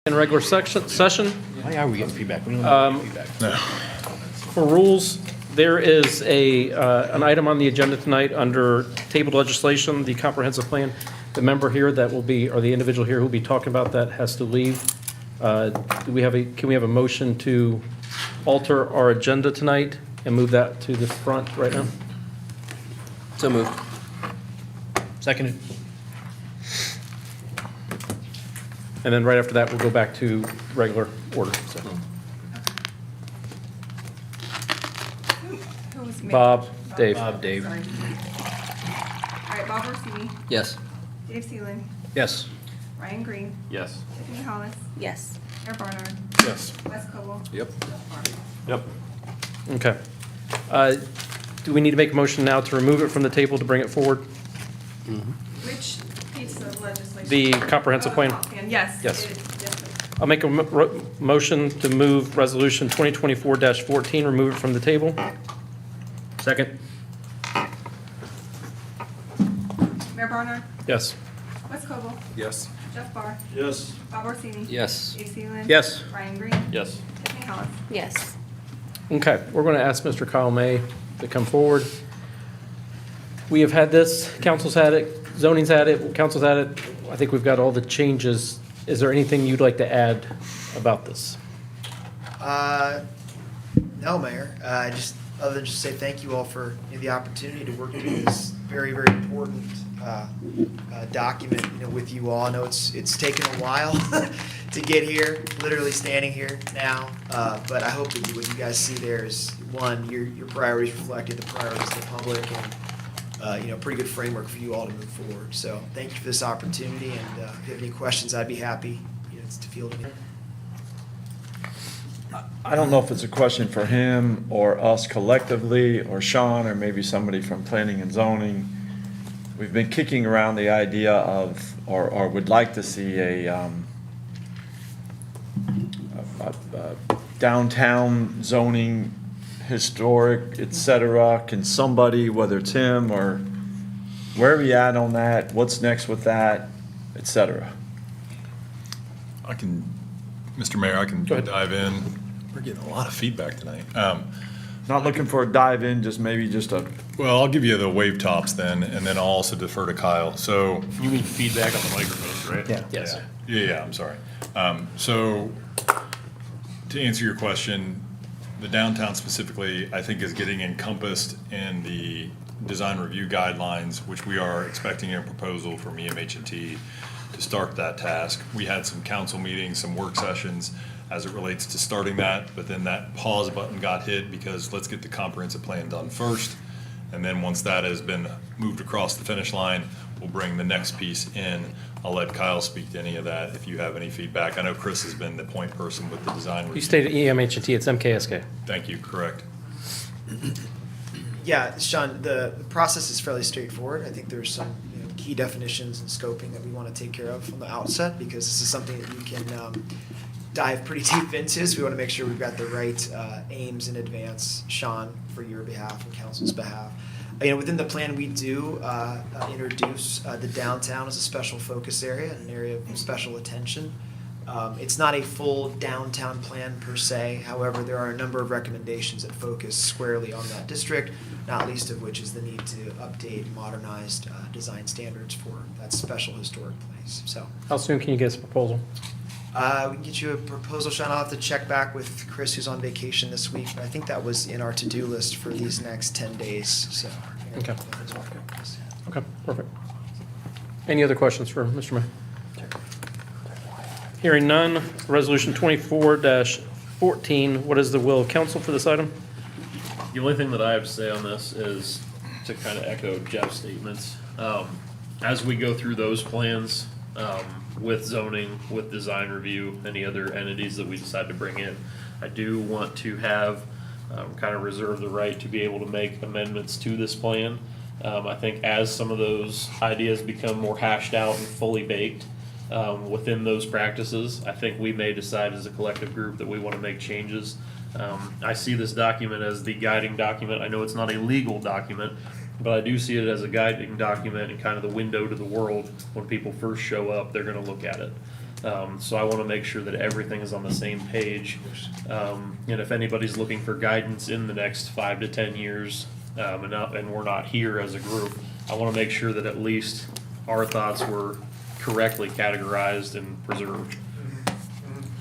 In regular session, Why are we getting feedback? We don't get feedback. for rules, there is an item on the agenda tonight under tabled legislation, the comprehensive plan. The member here that will be, or the individual here who will be talking about that has to leave. Can we have a motion to alter our agenda tonight and move that to the front right now? So moved. Seconded. And then right after that, we'll go back to regular order. So, Who was Bob, Dave. Bob, Dave. Sorry. All right, Bob Orsini, Yes. Dave Seelan, Yes. Ryan Green, Yes. Tiffany Hollis, Yes. Mayor Barnard, Yes. Wes Coble. Yep. Jeff Barr. Yep. Okay. Do we need to make a motion now to remove it from the table to bring it forward? Which piece of legislation? The comprehensive Oh, plan? comp plan. Yes. Yes. it is. Yes, sir. I'll make a motion to move Resolution 2024-14, remove it from the table. Second. Mayor Barnard, Yes. Wes Coble, Yes. Jeff Barr, Yes. Bob Orsini. Yes. Dave Seelan. Yes. Ryan Green. Yes. Tiffany Hollis. Yes. Okay, we're going to ask Mr. Kyle May to come forward. We have had this, council's had it, zoning's had it, council's had it. I think we've got all the changes. Is there anything you'd like to add about this? No, Mayor. Just other than just say thank you all for the opportunity to work through this very, very important document, with you all. I know it's taken a while to get here, literally standing here now. But I hope that what you guys see there is, one, your priorities reflected, the priorities of the public, and pretty good framework for you all to move forward. So thank you for this opportunity, and if you have any questions, I'd be happy to field any. I don't know if it's a question for him or us collectively, or Sean, or maybe somebody from planning and zoning. We've been kicking around the idea of, or would like to see a downtown zoning, historic, et cetera. Can somebody, whether it's him or where are we at on that, what's next with that, et cetera? Mr. Mayor, I can Go ahead. dive in. We're getting a lot of feedback tonight. Not looking for a dive in, just maybe just a, Well, I'll give you the wave tops then, and then I'll also defer to Kyle. So, You mean feedback on the microphones, right? Yeah. Yes. yeah, I'm sorry. So, to answer your question, the downtown specifically, I think, is getting encompassed in the design review guidelines, which we are expecting a proposal from EMH&T to start that task. We had some council meetings, some work sessions as it relates to starting that, but then that pause button got hit because let's get the comprehensive plan done first. And then once that has been moved across the finish line, we'll bring the next piece in. I'll let Kyle speak to any of that if you have any feedback. I know Chris has been the point person with the design review. You stated EMH&T, it's MKSK. Thank you, correct. Yeah, Sean, the process is fairly straightforward. I think there's some key definitions and scoping that we want to take care of from the outset, because this is something that you can dive pretty deep into. So we want to make sure we've got the right aims in advance, Sean, for your behalf and council's behalf. Within the plan, we do introduce the downtown as a special focus area, an area of special attention. It's not a full downtown plan per se. However, there are a number of recommendations that focus squarely on that district, not least of which is the need to update modernized design standards for that special historic place. So How soon can you get us a proposal? we can get you a proposal, Sean. I'll have to check back with Chris, who's on vacation this week. But I think that was in our to-do list for these next 10 days. So Okay. Okay, perfect. Any other questions for Mr. May? Hearing none, Resolution 24-14, what is the will of council for this item? The only thing that I have to say on this is to kind of echo Jeff's statements. As we go through those plans, with zoning, with design review, any other entities that we decide to bring in, I do want to have, kind of reserve the right to be able to make amendments to this plan. I think as some of those ideas become more hashed out and fully baked, within those practices, I think we may decide as a collective group that we want to make changes. I see this document as the guiding document. I know it's not a legal document, but I do see it as a guiding document and kind of the window to the world. When people first show up, they're going to look at it. So I want to make sure that everything is on the same page. And if anybody's looking for guidance in the next 5 to 10 years, and we're not here as a group, I want to make sure that at least our thoughts were correctly categorized and preserved.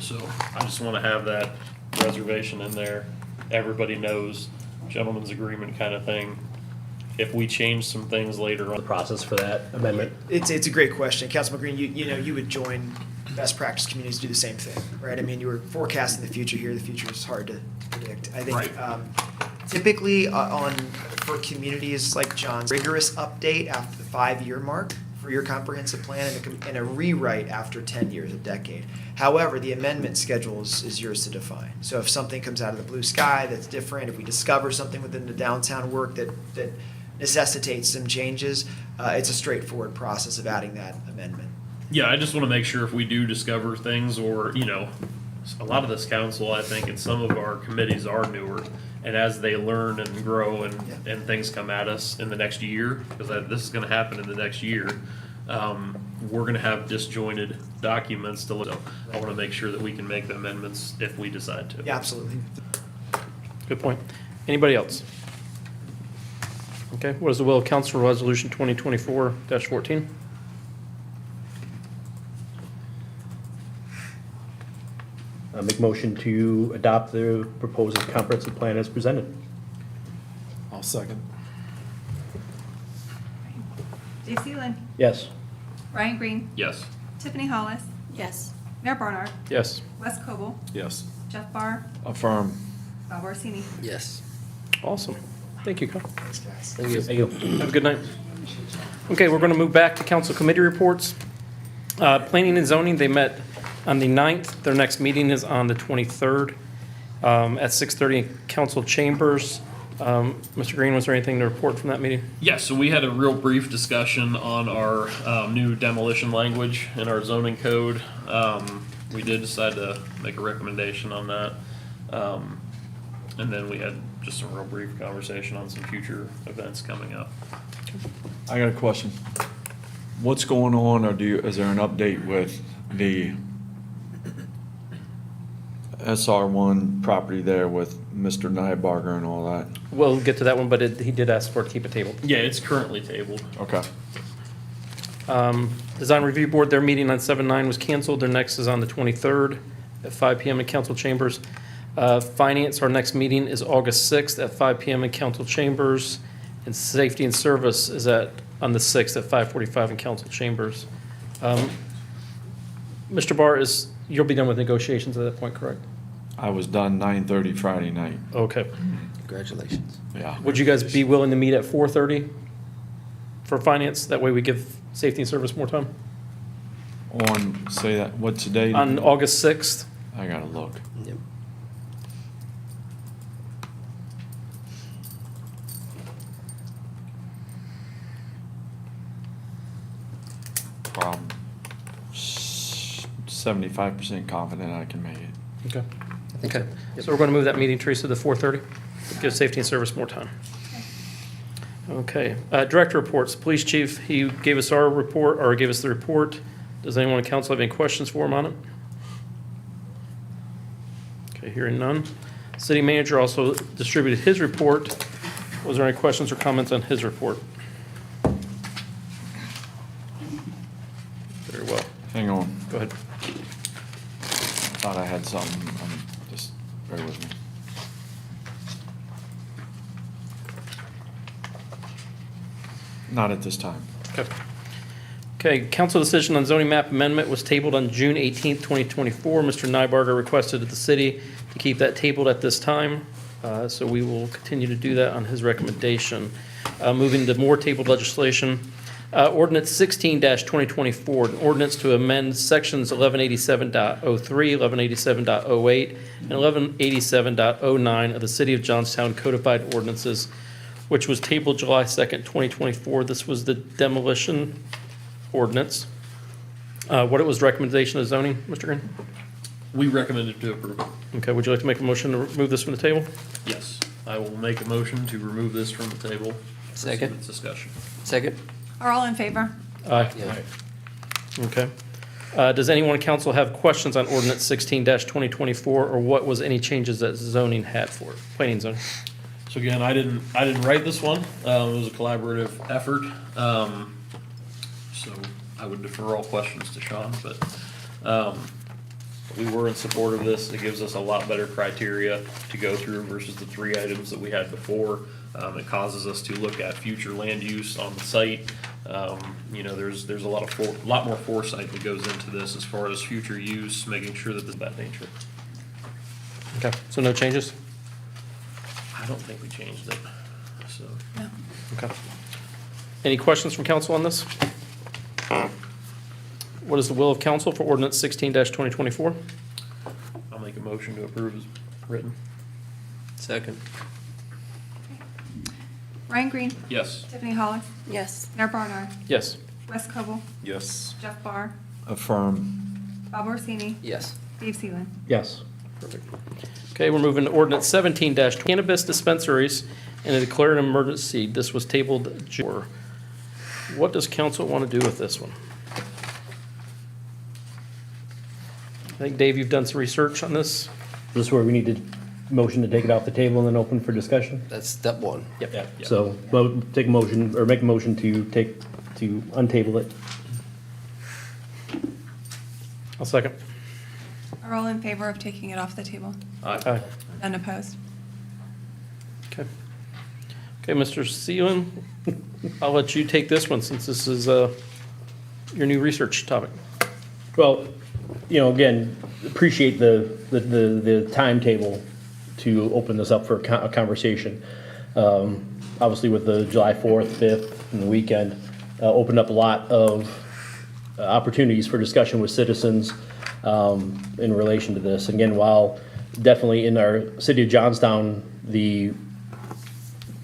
So I just want to have that reservation in there. Everybody knows, gentleman's agreement kind of thing. If we change some things later on. The process for that amendment. It's a great question. Councilman Green, you would join best practice communities to do the same thing, right? I mean, you were forecasting the future here. The future is hard to predict. I think typically for communities like John's, rigorous update after the 5-year mark for your comprehensive plan and a rewrite after 10 years, a decade. However, the amendment schedule is yours to define. So if something comes out of the blue sky that's different, if we discover something within the downtown work that necessitates some changes, it's a straightforward process of adding that amendment. Yeah, I just want to make sure if we do discover things or, a lot of this council, I think, and some of our committees are newer. And as they learn and grow and things come at us in the next year, because this is going to happen in the next year, we're going to have disjointed documents to look. So I want to make sure that we can make the amendments if we decide to. Yeah, absolutely. Good point. Anybody else? Okay, what is the will of council for resolution 2024-14? Make motion to adopt the proposed comprehensive plan as presented. I'll second. Jay Seeland, Yes. Ryan Green, Yes. Tiffany Hollis, Yes. Mayor Barnard, Yes. Wes Cobble, Yes. Jeff Barr, Affirm. Bob Orsini. Yes. Awesome. Thank you, Kyle. Thanks, guys. Thank you. Have a good night. Okay, we're going to move back to council committee reports. Planning and zoning, they met on the 9th. Their next meeting is on the 23rd at 6:30 in council chambers. Mr. Green, was there anything to report from that meeting? Yeah, so we had a real brief discussion on our new demolition language in our zoning code. We did decide to make a recommendation on that. And then we had just some real brief conversation on some future events coming up. I got a question. What's going on, or is there an update with the SR1 property there with Mr. Nybarger and all that? We'll get to that one, but he did ask for it to keep it tabled. Yeah, it's currently tabled. Okay. Design Review Board, their meeting on 7/9 was canceled. Their next is on the 23rd at 5 PM in council chambers. Finance, our next meeting is August 6th at 5 PM in council chambers. And Safety and Service is on the 6th at 5:45 in council chambers. Mr. Barr, you'll be done with negotiations at that point, correct? I was done 9:30 Friday night. Okay. Congratulations. Yeah. Would you guys be willing to meet at 4:30 for finance? That way we give Safety and Service more time? Say that, what's the date? On August 6th? I gotta look. Yep. Problem. 75% confident I can make it. Okay. Okay. So we're going to move that meeting, Teresa, to 4:30. Give Safety and Service more time. Okay. Director reports. Police Chief, he gave us our report, or gave us the report. Does anyone in council have any questions for him on it? Okay, hearing none. City Manager also distributed his report. Was there any questions or comments on his report? Very well. Hang on. Go ahead. Thought I had something. Just bear with me. Not at this time. Okay. Okay, council decision on zoning map amendment was tabled on June 18th, 2024. Mr. Nybarger requested of the city to keep that tabled at this time, so we will continue to do that on his recommendation. Moving to more tabled legislation. Ordinance 16-2024, an ordinance to amend sections 1187.03, 1187.08, and 1187.09 of the City of Johnstown Codified Ordinances, which was tabled July 2nd, 2024. This was the demolition ordinance. What it was recommendation of zoning, Mr. Green? We recommended to approve it. Okay, would you like to make a motion to remove this from the table? Yes, I will make a motion to remove this from the table. Second. Proceed with discussion. Second? Are all in favor? Aye. Okay. Does anyone in council have questions on ordinance 16-2024, or what was any changes that zoning had for it? Planning and zoning. So again, I didn't write this one. It was a collaborative effort. So I would defer all questions to Sean, but we were in support of this. It gives us a lot better criteria to go through versus the 3 items that we had before. It causes us to look at future land use on the site. You know, there's a lot more foresight that goes into this as far as future use, making sure that there's that nature. Okay, so no changes? I don't think we changed it, so. Okay. Any questions from council on this? What is the will of council for ordinance 16-2024? I'll make a motion to approve as written. Second. Ryan Green. Yes. Tiffany Hollis. Yes. Mayor Barnard. Yes. Wes Cobble. Yes. Jeff Barr. Affirm. Bob Orsini. Yes. Dave Seeland. Yes. Perfect. Okay, we're moving to ordinance 17- cannabis dispensaries and to declare an emergency. This was tabled. What does council want to do with this one? I think, Dave, you've done some research on this? This is where we need to motion to take it off the table and then open for discussion? That's step one. Yep. So, take a motion, or make a motion to untable it. I'll second. Are all in favor of taking it off the table? Aye. None opposed? Okay. Okay, Mr. Seelan, I'll let you take this one since this is your new research topic. Well, you know, again, appreciate the timetable to open this up for a conversation. Obviously with the July 4th, 5th, and the weekend, opened up a lot of opportunities for discussion with citizens in relation to this. Again, while definitely in our city of Johnstown, the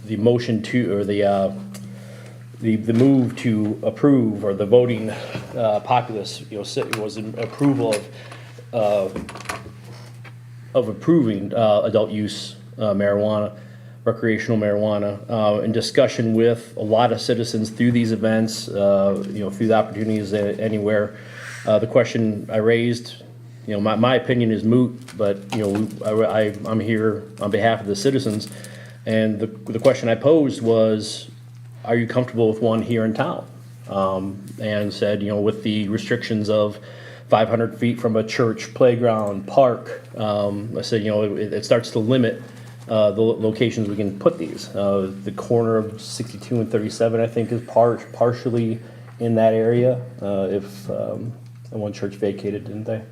motion to, or the move to approve, or the voting populace, you know, was an approval of approving adult use marijuana, recreational marijuana, in discussion with a lot of citizens through these events, you know, through the opportunities anywhere. The question I raised, you know, my opinion is moot, but, you know, I'm here on behalf of the citizens. And the question I posed was, are you comfortable with one here in town? And said, you know, with the restrictions of 500 feet from a church, playground, park, I said, you know, it starts to limit the locations we can put these. The corner of 62 and 37, I think, is partially in that area. If one church vacated, didn't they?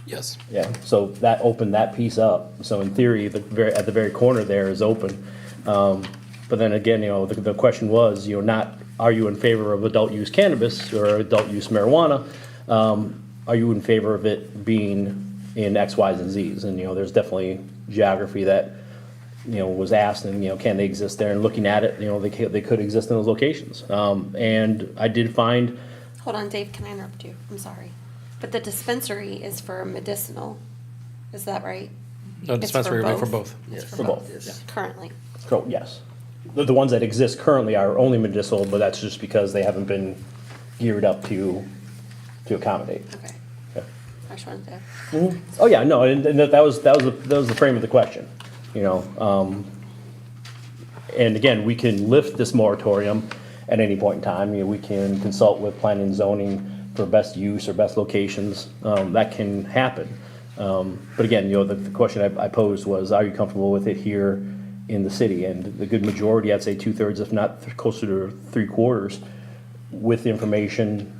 Yes. Yeah, so that opened that piece up. So in theory, at the very corner there is open. But then again, you know, the question was, you know, not, are you in favor of adult use cannabis or adult use marijuana? Are you in favor of it being in X, Y's, and Z's? And, you know, there's definitely geography that, you know, was asked, and, you know, can they exist there? And looking at it, you know, they could exist in those locations. And I did find, Hold on, Dave, can I interrupt you? I'm sorry. But the dispensary is for medicinal, is that right? No, It's for dispensary will be for both? both. It's For both. Yes. Currently. so, yes. The ones that exist currently are only medicinal, but that's just because they haven't been geared up to accommodate. Okay. Yeah. I just wanted to. Oh, yeah, no, and that was the frame of the question, you know. And again, we can lift this moratorium at any point in time. You know, we can consult with planning and zoning for best use or best locations. That can happen. But again, you know, the question I posed was, are you comfortable with it here in the city? And the good majority, I'd say 2/3, if not closer to 3/4, with the information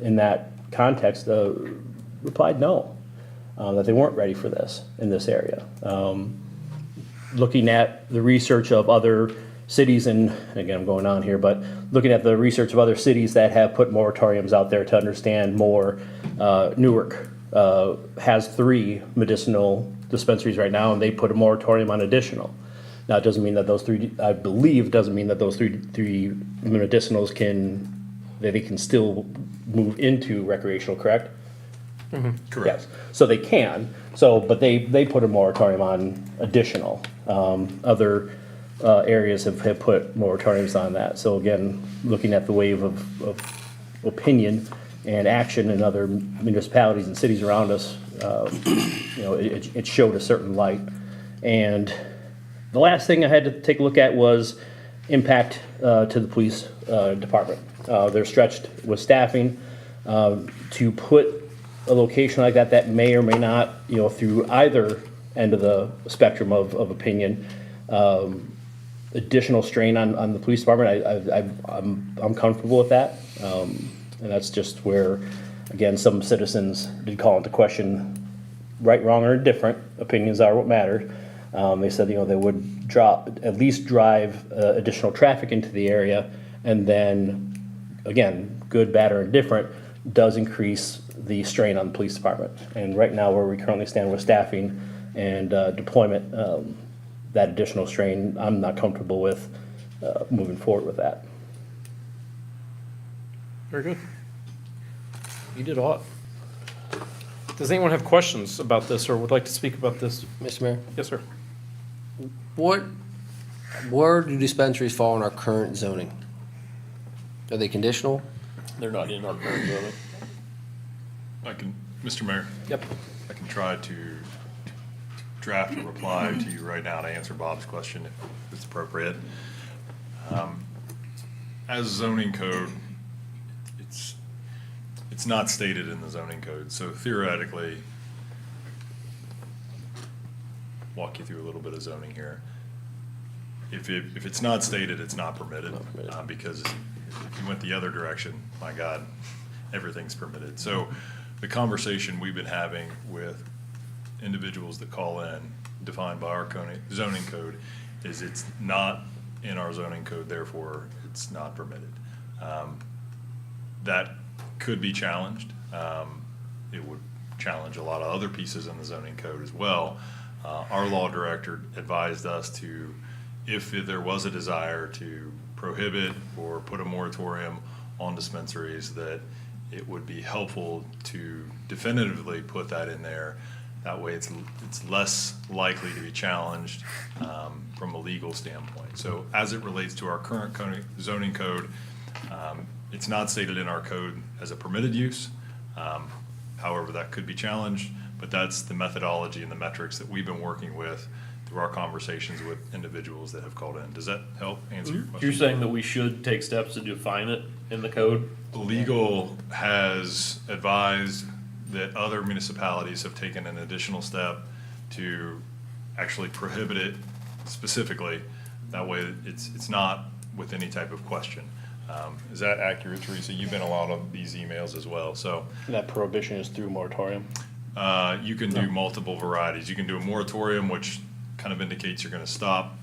in that context, replied no, that they weren't ready for this in this area. Looking at the research of other cities, and again, I'm going on here, but looking at the research of other cities that have put moratoriums out there to understand more, Newark has 3 medicinal dispensaries right now, and they put a moratorium on additional. Now, it doesn't mean that those 3, I believe, doesn't mean that those three medicinals that they can still move into recreational, correct? Correct. Yes, so they can, but they put a moratorium on additional. Other areas have put moratoriums on that. So again, looking at the wave of opinion and action in other municipalities and cities around us, it showed a certain light. And the last thing I had to take a look at was impact to the police department. They're stretched with staffing. To put a location like that may or may not, through either end of the spectrum of opinion, additional strain on the police department. I'm comfortable with that. And that's just where, again, some citizens did call into question right, wrong, or indifferent. Opinions are what mattered. They said, they would at least drive additional traffic into the area, and then, again, good, bad, or indifferent, does increase the strain on the police department. And right now, where we currently stand with staffing and deployment, that additional strain, I'm not comfortable with moving forward with that. Very good. You did a lot. Does anyone have questions about this or would like to speak about this? Mr. Mayor, Yes, sir. where do dispensaries fall in our current zoning? Are they conditional? They're not in our current zoning. Mr. Mayor, Yep. I can try to draft a reply to you right now to answer Bob's question if it's appropriate. As zoning code, it's not stated in the zoning code, so theoretically, walk you through a little bit of zoning here. If it's not stated, it's not permitted, because if you went the other direction, my God, everything's permitted. So the conversation we've been having with individuals that call in, defined by our zoning code, is it's not in our zoning code, therefore it's not permitted. That could be challenged. It would challenge a lot of other pieces in the zoning code as well. Our law director advised us to, if there was a desire to prohibit or put a moratorium on dispensaries, that it would be helpful to definitively put that in there. That way it's less likely to be challenged from a legal standpoint. So as it relates to our current zoning code, it's not stated in our code as a permitted use. However, that could be challenged, but that's the methodology and the metrics that we've been working with through our conversations with individuals that have called in. Does that help answer your question? You're saying that we should take steps to define it in the code? Legal has advised that other municipalities have taken an additional step to actually prohibit it specifically. That way, it's not with any type of question. Is that accurate, Teresa? You've been a lot of these emails as well, so. That prohibition is through moratorium. You can do multiple varieties. You can do a moratorium, which kind of indicates you're gonna stop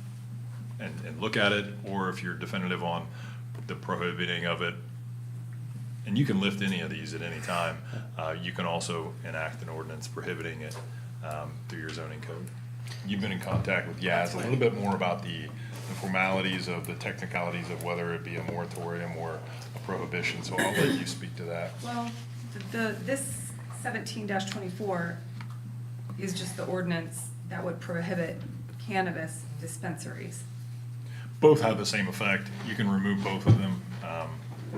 and look at it, or if you're definitive on the prohibiting of it, and you can lift any of these at any time, you can also enact an ordinance prohibiting it through your zoning code. You've been in contact with Yaz a little bit more about the formalities of the technicalities of whether it be a moratorium or a prohibition, so I'll let you speak to that. Well, this 17-24 is just the ordinance that would prohibit cannabis dispensaries. Both have the same effect. You can remove both of them.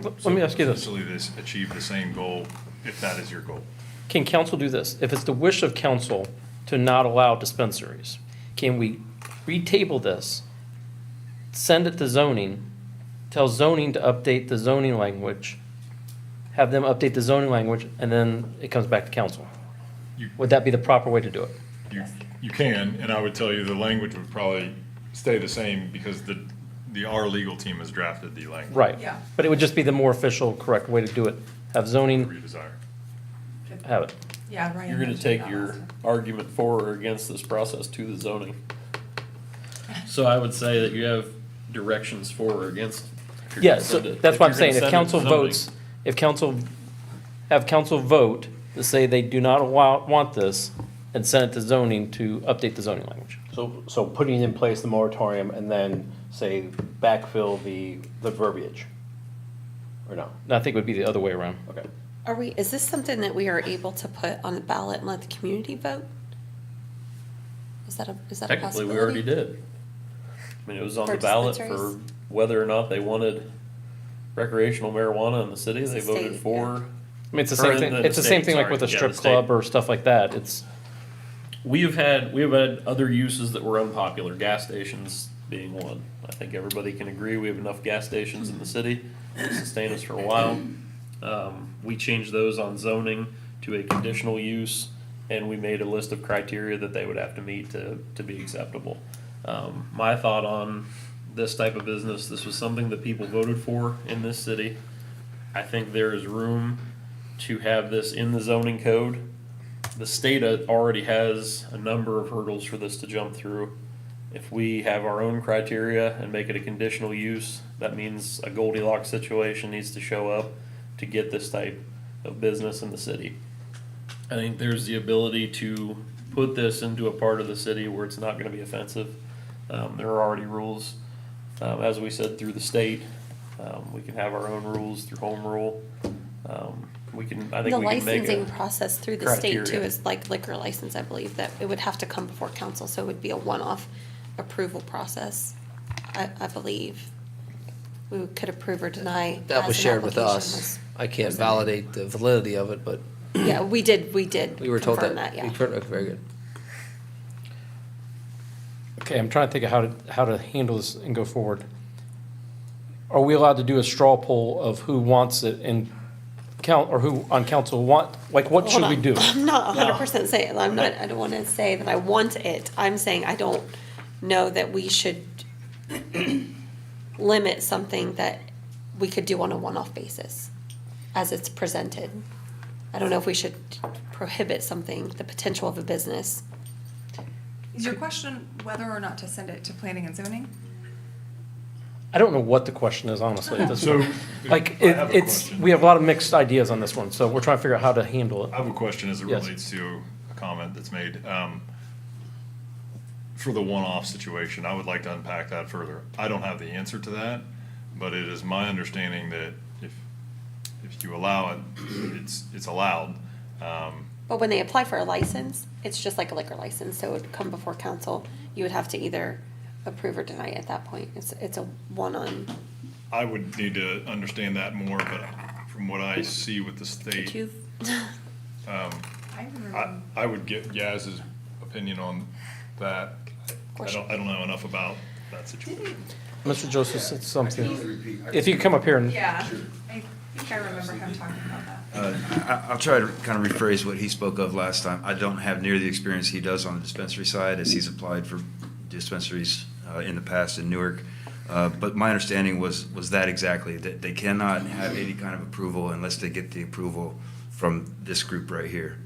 Let me ask you this. Essentially, this achieve the same goal, if that is your goal. Can council do this? If it's the wish of council to not allow dispensaries, can we retable this, send it to zoning, tell zoning to update the zoning language, have them update the zoning language, and then it comes back to council? Would that be the proper way to do it? You can, and I would tell you the language would probably stay the same because our legal team has drafted the language. Right. Yeah. But it would just be the more official, correct way to do it. Have For zoning your desire. have it. Yeah, right. You're gonna take your argument for or against this process to the zoning. So I would say that you have directions for or against. if you're Yeah, gonna so send it. that's what I'm you're saying. gonna If send it council to zoning- votes, have council vote to say they do not want this and send it to zoning to update the zoning language. So putting in place the moratorium and then say backfill the verbiage, or no? I think it would be the other way around. Okay. Is this something that we are able to put on the ballot and let the community vote? Is that a possibility? Technically, we already did. I mean, it was on For the ballot for dispensaries? whether or not they wanted recreational marijuana in the city. It's They a voted state, for I mean, it's the Or same thing, the it's the same state, thing like sorry. with a Yeah, strip the state. club or stuff like that. It's, We've had other uses that were unpopular, gas stations being one. I think everybody can agree we have enough gas stations in the city to sustain us for a while. We changed those on zoning to a conditional use, and we made a list of criteria that they would have to meet to be acceptable. My thought on this type of business, this was something that people voted for in this city. I think there is room to have this in the zoning code. The state already has a number of hurdles for this to jump through. If we have our own criteria and make it a conditional use, that means a Goldilocks situation needs to show up to get this type of business in the city. I think there's the ability to put this into a part of the city where it's not gonna be offensive. There are already rules, as we said, through the state. We can have our own rules through home rule. I think The we can make licensing a process through the state too criteria. is like liquor license, I believe, that it would have to come before council, so it would be a one-off approval process, I believe. We could approve or deny. That as was an shared with application us. I can't validate the validity of it, but Yeah, we did we were told confirm that. yeah. Very good. okay, I'm trying to think of how to handle this and go forward. Are we allowed to do a straw poll of who wants it and or who on council want, like, what should Hold we on. do? I'm not 100% saying, I don't want to say that I want it. I'm saying I don't know that we should limit something that we could do on a one-off basis as it's presented. I don't know if we should prohibit something, the potential of a business. Is your question whether or not to send it to planning and zoning? I don't know what the question is, honestly, at this So, point. Like, I have a it's, question. we have a lot of mixed ideas on this one, so we're trying to figure out how to handle I it. have a question as it Yes. relates to a comment that's made. For the one-off situation, I would like to unpack that further. I don't have the answer to that, but it is my understanding that if you allow it, it's allowed. But when they apply for a license, it's just like a liquor license, so it would come before council. You would have to either approve or deny it at that point. It's a one-on I would need to understand that more, but from what I see with the state, two. I would get Yaz's opinion on that. I don't know enough about that situation. Mr. Joseph said something. If you come up here and, Yeah, I think I remember him talking about that. I'll try to kind of rephrase what he spoke of last time. I don't have near the experience he does on the dispensary side, as he's applied for dispensaries in the past in Newark. But my understanding was that exactly, that they cannot have any kind of approval unless they get the approval from this group right here.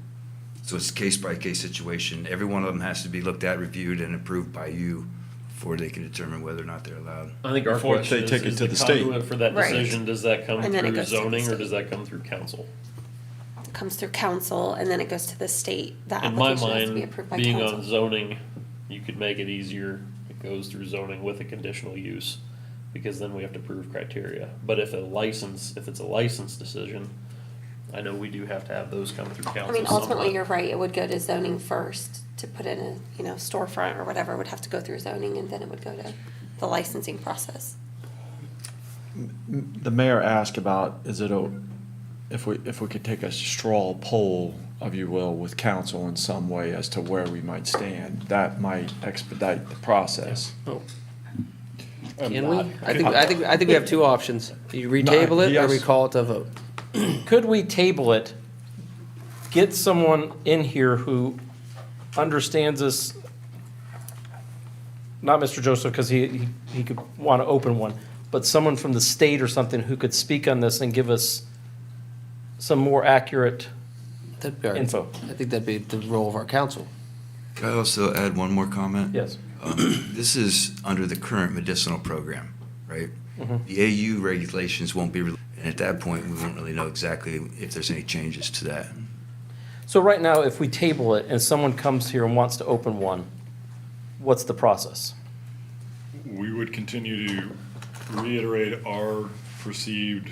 So it's a case-by-case situation. Every one of them has to be looked at, reviewed, and approved by you before they can determine whether or not they're allowed. I think our Before they question take it is to the the state. conduit for that Right. decision, does that come And then it through goes to the zoning or state. does that come through council? It comes through council and then it goes to the state. The In my application has to be mind, approved by being council. on zoning, you could make it easier. It goes through zoning with a conditional use, because then we have to prove criteria. But if it's a license decision, I know we do have to have those come through council. I mean, ultimately, somewhat. you're right, it would go to zoning first to put in a, storefront or whatever, would have to go through zoning and then it would go to the licensing process. The mayor asked about, if we could take a straw poll, if you will, with council in some way as to where we might stand, that might expedite the process. Can we? I think we have two options. You retable it or we yes. call it a vote. could we table it, get someone in here who understands this, not Mr. Joseph, because he could want to open one, but someone from the state or something who could speak on this and give us some more accurate That'd be our- info? I think that'd be the role of our council. Could I also add one more comment? Yes. This is under the current medicinal program, right? Mhm. The AU regulations won't be, and at that point, we won't really know exactly if there's any changes to that. So right now, if we table it and someone comes here and wants to open one, what's the process? We would continue to reiterate our perceived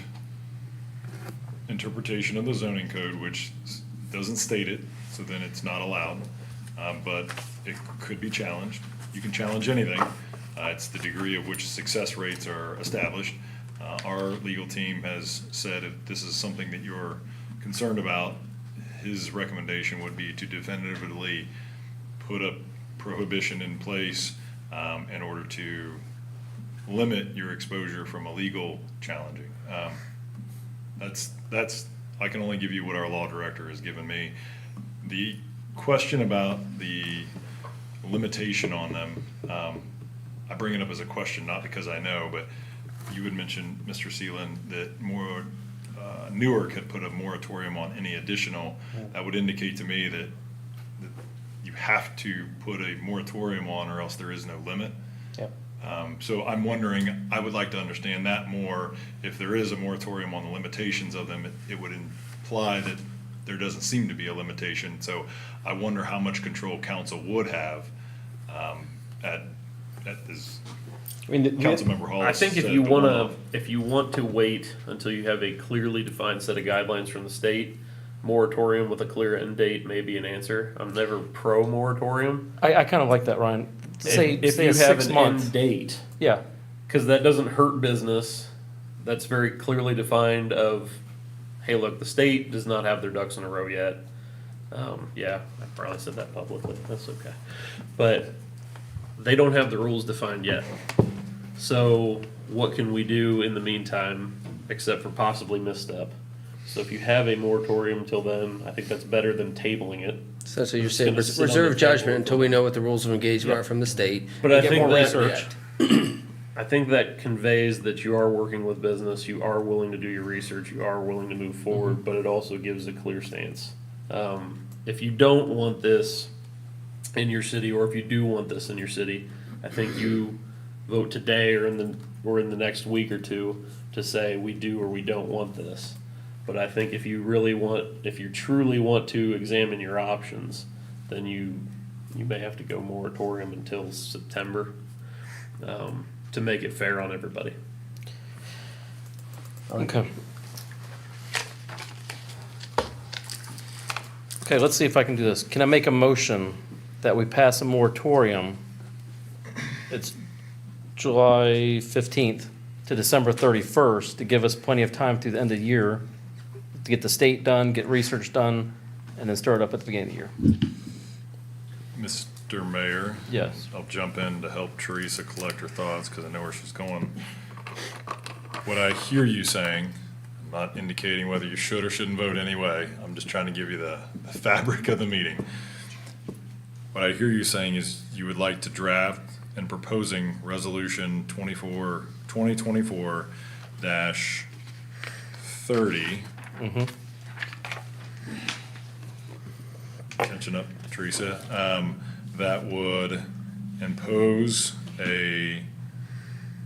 interpretation of the zoning code, which doesn't state it, so then it's not allowed. But it could be challenged. You can challenge anything. It's the degree of which success rates are established. Our legal team has said if this is something that you're concerned about, his recommendation would be to definitively put a prohibition in place in order to limit your exposure from illegal challenging. That's, I can only give you what our law director has given me. The question about the limitation on them, I bring it up as a question, not because I know, but you had mentioned, Mr. Seeland, that Newark had put a moratorium on any additional. That would indicate to me that you have to put a moratorium on, or else there is no limit. Yep. So I'm wondering, I would like to understand that more. If there is a moratorium on the limitations of them, it would imply that there doesn't seem to be a limitation. So I wonder how much control council would have at this. I mean, Councilmember Hall I think if said you the want one-off. if you want to wait until you have a clearly defined set of guidelines from the state, moratorium with a clear end date may be an answer. I'm never pro moratorium. I kind of like that, Ryan. Say, if say you a have 6 an month. end date, Yeah, because that doesn't hurt business. That's very clearly defined of, hey, look, the state does not have their ducks in a row yet. Yeah, I probably said that publicly. That's okay. But they don't have the rules defined yet. So what can we do in the meantime, except for possibly misstep? So if you have a moratorium till then, I think that's better than tabling it. Essentially, you're It's saying gonna sit on the reserve table judgment for until we know what the rules of engagement are from the state. But and I get think more that- research. I think that conveys that you are working with business, you are willing to do your research, you are willing to move forward, but it also gives a clear stance. If you don't want this in your city, or if you do want this in your city, I think you vote today or in the next week or two to say we do or we don't want this. But I think if you truly want to examine your options, then you may have to go moratorium until September, to make it fair on everybody. okay. Okay, let's see if I can do this. Can I make a motion that we pass a moratorium? It's July 15th to December 31st to give us plenty of time through the end of the year to get the state done, get research done, and then start up at the beginning of the year. Mr. Mayor? Yes. I'll jump in to help Teresa collect her thoughts, because I know where she's going. What I hear you saying, I'm not indicating whether you should or shouldn't vote anyway, I'm just trying to give you the fabric of the meeting. What I hear you saying is you would like to draft and proposing Resolution 2024-30. Attention up, Teresa. That would impose a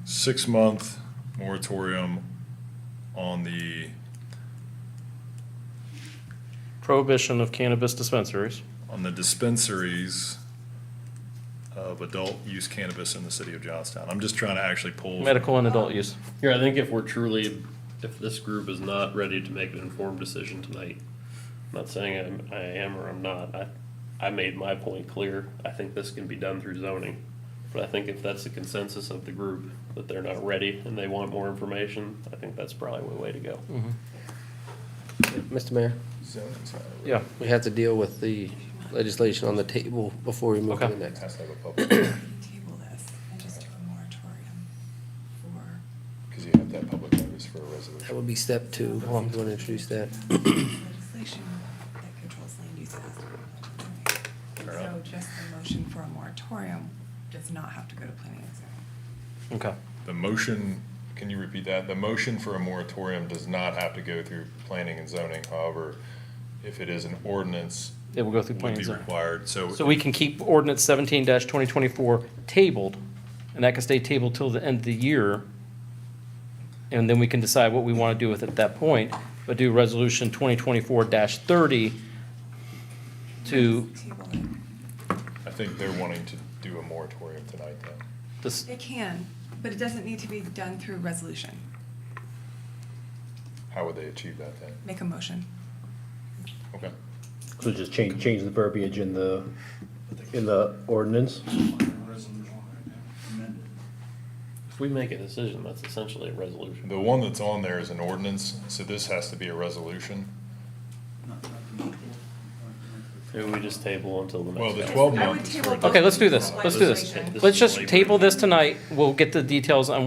6-month moratorium on the Prohibition of cannabis dispensaries. dispensaries of adult use cannabis in the city of Johnstown. I'm just trying to actually pull. Medical and adult use. Here, I think if this group is not ready to make an informed decision tonight, I'm not saying I am or I'm not, I made my point clear. I think this can be done through zoning. But I think if that's the consensus of the group, that they're not ready and they want more information, I think that's probably the way to go. Mr. Mayor, Yeah. we have to deal with the legislation on the table before we move to Okay. the next. Table this and just do a moratorium for Because you have to have public notice for a resolution. That would be step 2, if you want to introduce that. legislation that controls land use has to be. Fair So enough. just the motion for a moratorium does not have to go to planning and zoning. Okay. The motion, can you repeat that? The motion for a moratorium does not have to go through planning and zoning. However, if it is an ordinance, It will go through would planning be and zoning. required. So we can keep ordinance 17-2024 tabled, and that can stay tabled till the end of the year. And then we can decide what we want to do with it at that point, but do resolution 2024-30 to, Table it. I think they're wanting to do a moratorium tonight, though. this, It can, but it doesn't need to be done through resolution. How would they achieve that then? Make a motion. Okay. So just change the verbiage in the ordinance? If we make a decision, that's essentially a resolution. The one that's on there is an ordinance, so this has to be a resolution. Maybe we just table until the next. Well, the council 12 I would months. table Okay, let's do this. both Let's do this. legislation. Let's just table this tonight. We'll get the details on